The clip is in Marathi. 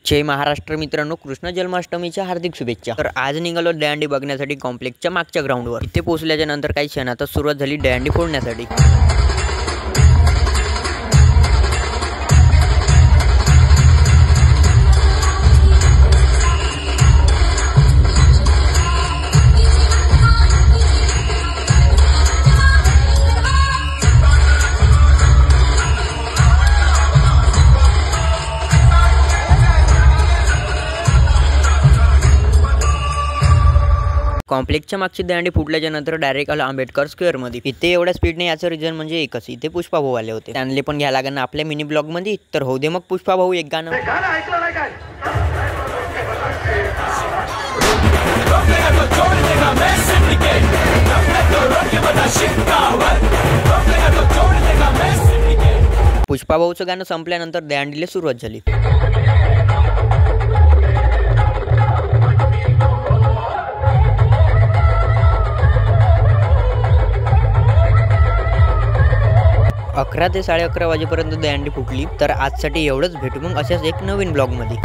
जय महाराष्ट्र मित्रांनो, कृष्ण जन्माष्टमीच्या हार्दिक शुभेच्छा। तर आज निघालो दहीहंडी बघण्यासाठी कॉम्प्लेक्सच्या मागच्या ग्राउंडवर। इथे पोहोचल्याच्या नंतर काही क्षणातच सुरुवात झाली दहीहंडी फोडण्यासाठी। कॉम्प्लेक्सच्या मागची दहीहंडी फुटल्याच्या नंतर डायरेक्ट आला आंबेडकर स्क्वेअर मध्ये। इथे एवढ्या स्पीडने याचं रिझन म्हणजे एकच, इथे पुष्पा भाऊ आले होते। त्यांना पण घ्या लागेल ना आपल्या मिनी ब्लॉग मध्ये। तर होऊ दे मग पुष्पा भाऊ एक गाणं। पुष्पा भाऊचं गाणं संपल्यानंतर दहीहंडीला सुरुवात झाली। अकरा ते 11:30 वाजेपर्यंत दहीहंडी फुटली। तर आजसाठी एवढंच, भेटू मग अशाच एक नवीन ब्लॉग मध्ये।